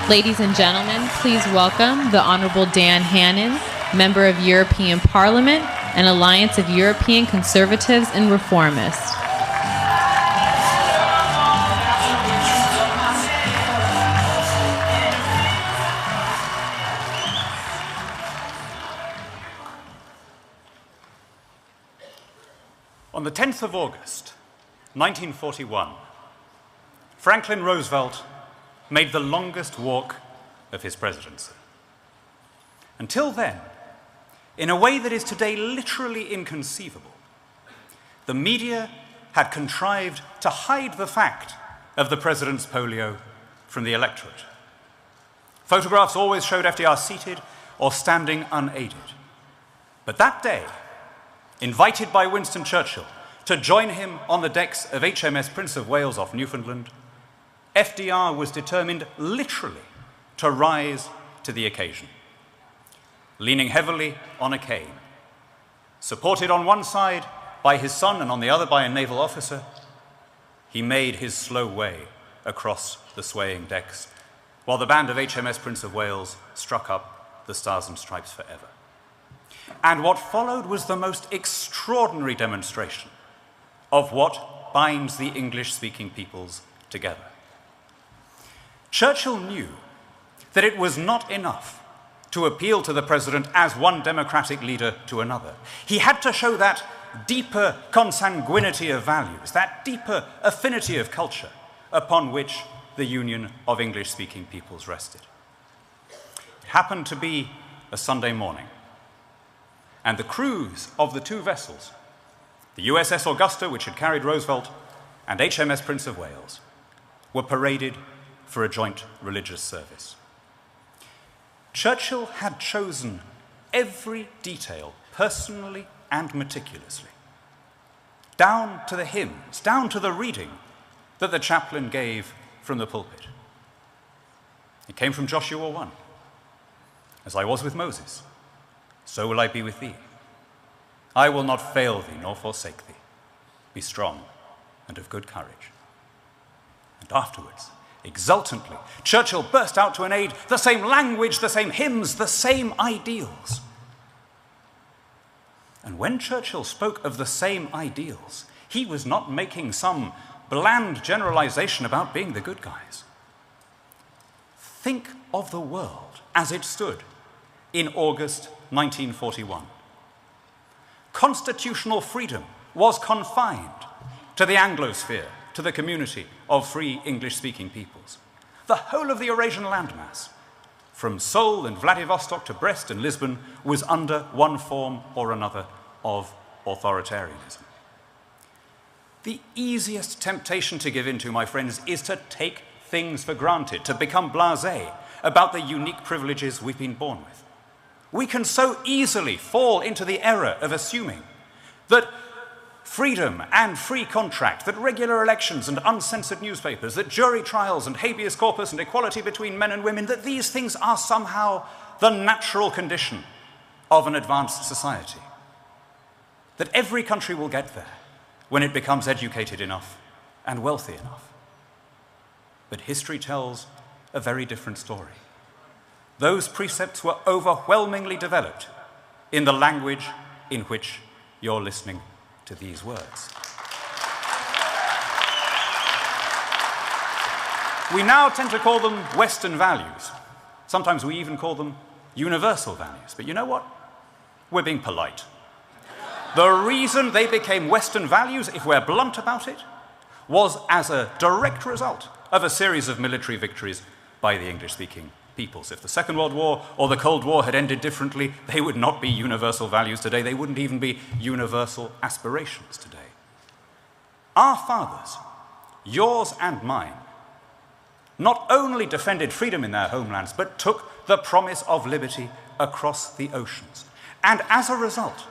Ladies and gentlemen, please welcome the Honorable Dan Hannan, Member of European Parliament and Alliance of European Conservatives and Reformists. On the 10th of August, 1941, Franklin Roosevelt made the longest walk of his presidency. Until then, in a way that is today literally inconceivable, the media had contrived to hide the fact of the president's polio from the electorate. Photographs always showed FDR seated or standing unaided. But that day, invited by Winston Churchill to join him on the decks of HMS Prince of Wales off Newfoundland, FDR was determined literally to rise to the occasion. Leaning heavily on a cane, supported on one side by his son and on the other by a naval officer, he made his slow way across the swaying decks while the band of HMS Prince of Wales struck up the Stars and Stripes Forever. And what followed was the most extraordinary demonstration of what binds the English-speaking peoples together. Churchill knew that it was not enough to appeal to the president as one democratic leader to another. He had to show that deeper consanguinity of values, that deeper affinity of culture upon which the union of English-speaking peoples rested. It happened to be a Sunday morning, and the crews of the two vessels, the USS Augusta, which had carried Roosevelt, and HMS Prince of Wales, were paraded for a joint religious service. Churchill had chosen every detail personally and meticulously, down to the hymns, down to the reading that the chaplain gave from the pulpit. It came from Joshua 1. As I was with Moses, so will I be with thee. I will not fail thee nor forsake thee. Be strong and of good courage. And afterwards, exultantly, Churchill burst out to an aid, the same language, the same hymns, the same ideals. And when Churchill spoke of the same ideals, he was not making some bland generalization about being the good guys. Think of the world as it stood in August 1941. Constitutional freedom was confined to the Anglosphere, to the community of free English-speaking peoples. The whole of the Eurasian landmass, from Seoul and Vladivostok to Brest and Lisbon, was under one form or another of authoritarianism. The easiest temptation to give in to, my friends, is to take things for granted, to become blasé about the unique privileges we've been born with. We can so easily fall into the error of assuming that freedom and free contract, that regular elections and uncensored newspapers, that jury trials and habeas corpus and equality between men and women, that these things are somehow the natural condition of an advanced society. That every country will get there when it becomes educated enough and wealthy enough. But history tells a very different story. Those precepts were overwhelmingly developed in the language in which you're listening to these words. We now tend to call them Western values. Sometimes we even call them universal values. But you know what? We're being polite. The reason they became Western values, if we're blunt about it, was as a direct result of a series of military victories by the English-speaking peoples. If the Second World War or the Cold War had ended differently, they would not be universal values today. They wouldn't even be universal aspirations today. Our fathers, yours and mine, not only defended freedom in their homelands, but took the promise of liberty across the oceans. And as a result,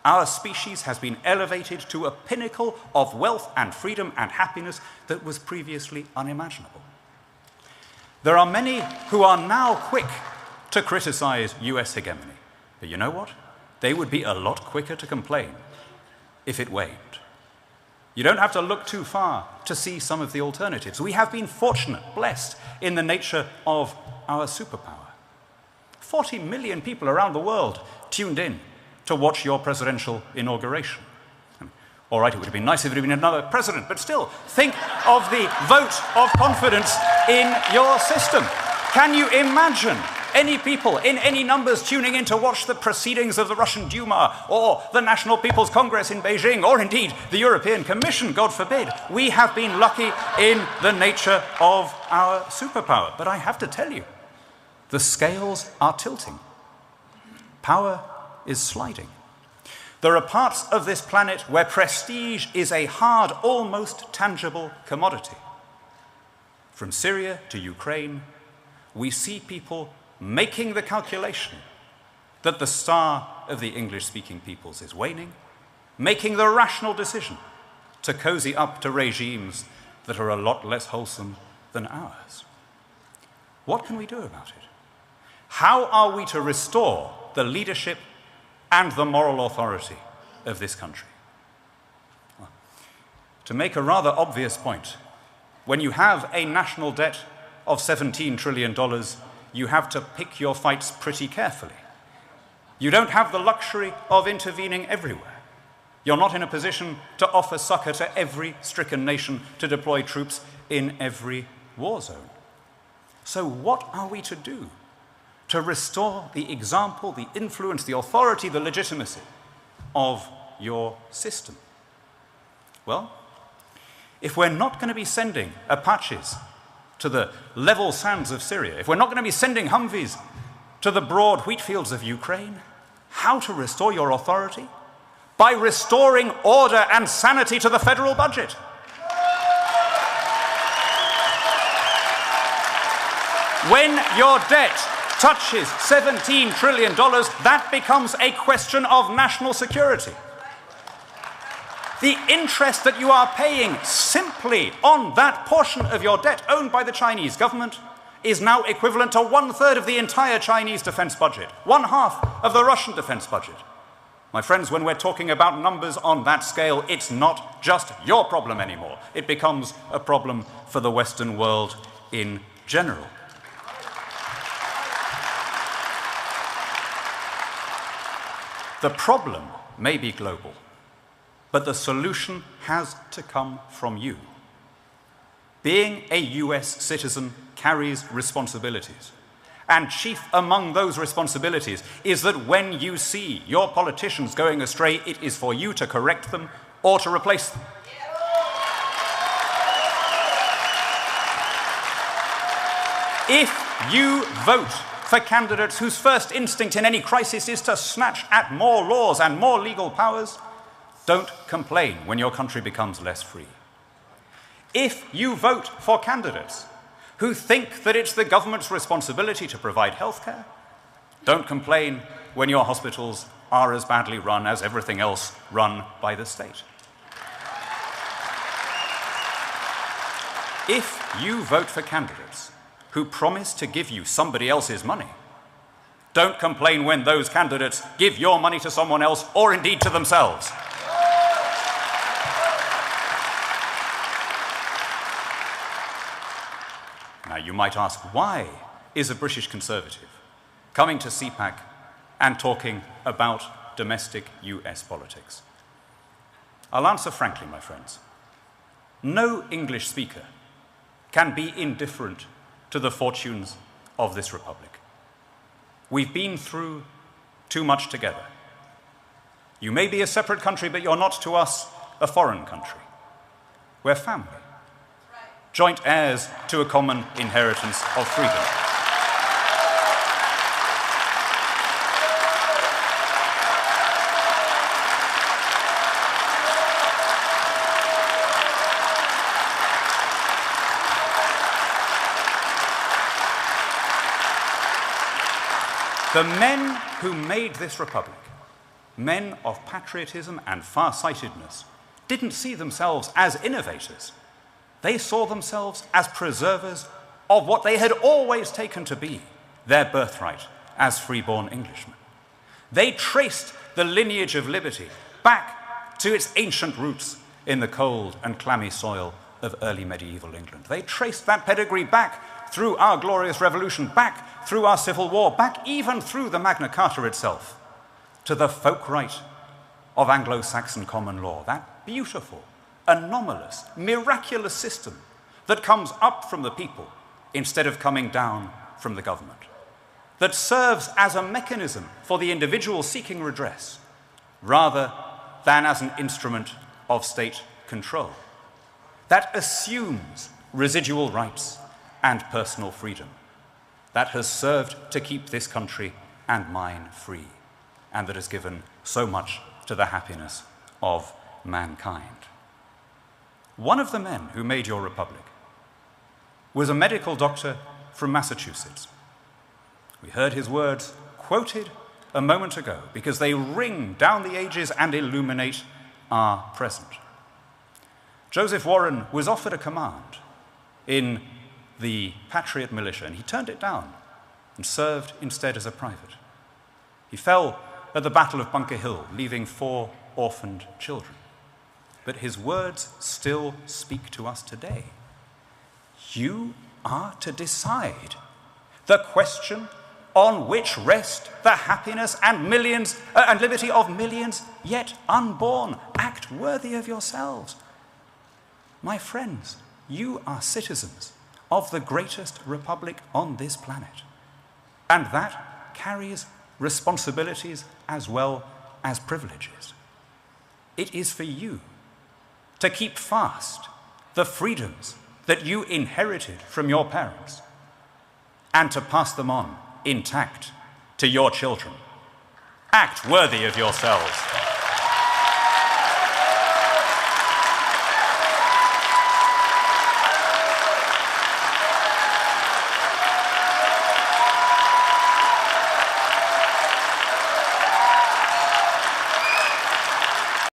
our species has been elevated to a pinnacle of wealth and freedom and happiness that was previously unimaginable. There are many who are now quick to criticize US hegemony. But you know what? They would be a lot quicker to complain if it waned. You don't have to look too far to see some of the alternatives. We have been fortunate, blessed in the nature of our superpower. 40 million people around the world tuned in to watch your presidential inauguration. All right, it would have been nice if it had been another president, but still, think of the vote of confidence in your system. Can you imagine any people in any numbers tuning in to watch the proceedings of the Russian Duma or the National People's Congress in Beijing or indeed the European Commission, God forbid? We have been lucky in the nature of our superpower. But I have to tell you, the scales are tilting. Power is sliding. There are parts of this planet where prestige is a hard, almost tangible commodity. From Syria to Ukraine, we see people making the calculation that the star of the English-speaking peoples is waning, making the rational decision to cozy up to regimes that are a lot less wholesome than ours. What can we do about it? How are we to restore the leadership and the moral authority of this country? Well, to make a rather obvious point, when you have a national debt of $17 trillion, you have to pick your fights pretty carefully. You don't have the luxury of intervening everywhere. You're not in a position to offer succor to every stricken nation to deploy troops in every war zone. So what are we to do to restore the example, the influence, the authority, the legitimacy of your system? Well, if we're not going to be sending Apaches to the level sands of Syria, if we're not going to be sending Humvees to the broad wheat fields of Ukraine, how to restore your authority? By restoring order and sanity to the federal budget. When your debt touches $17 trillion, that becomes a question of national security. The interest that you are paying simply on that portion of your debt owned by the Chinese government is now equivalent to 1/3 of the entire Chinese defense budget, 1/2 of the Russian defense budget. My friends, when we're talking about numbers on that scale, it's not just your problem anymore. It becomes a problem for the Western world in general. The problem may be global, but the solution has to come from you. Being a US citizen carries responsibilities. And chief among those responsibilities is that when you see your politicians going astray, it is for you to correct them or to replace them. If you vote for candidates whose first instinct in any crisis is to snatch at more laws and more legal powers, don't complain when your country becomes less free. If you vote for candidates who think that it's the government's responsibility to provide healthcare, don't complain when your hospitals are as badly run as everything else run by the state. If you vote for candidates who promise to give you somebody else's money, don't complain when those candidates give your money to someone else or indeed to themselves. Now, you might ask, why is a British Conservative coming to CPAC and talking about domestic US politics? I'll answer frankly, my friends. No English speaker can be indifferent to the fortunes of this republic. We've been through too much together. You may be a separate country, but you're not to us a foreign country. We're family. Joint heirs to a common inheritance of freedom. The men who made this republic, men of patriotism and farsightedness, didn't see themselves as innovators. They saw themselves as preservers of what they had always taken to be their birthright as freeborn Englishmen. They traced the lineage of liberty back to its ancient roots in the cold and clammy soil of early medieval England. They traced that pedigree back through our glorious revolution, back through our civil war, back even through the Magna Carta itself, to the folk right of Anglo-Saxon common law, that beautiful, anomalous, miraculous system that comes up from the people instead of coming down from the government, that serves as a mechanism for the individual seeking redress rather than as an instrument of state control, that assumes residual rights and personal freedom, that has served to keep this country and mine free, and that has given so much to the happiness of mankind. One of the men who made your republic was a medical doctor from Massachusetts. We heard his words quoted a moment ago because they ring down the ages and illuminate our present. Joseph Warren was offered a command in the Patriot militia, and he turned it down and served instead as a private. He fell at the Battle of Bunker Hill, leaving 4 orphaned children. But his words still speak to us today. You are to decide the question on which rest the happiness and liberty of millions yet unborn. Act worthy of yourselves. My friends, you are citizens of the greatest republic on this planet. And that carries responsibilities as well as privileges. It is for you to keep fast the freedoms that you inherited from your parents and to pass them on intact to your children. Act worthy of yourselves.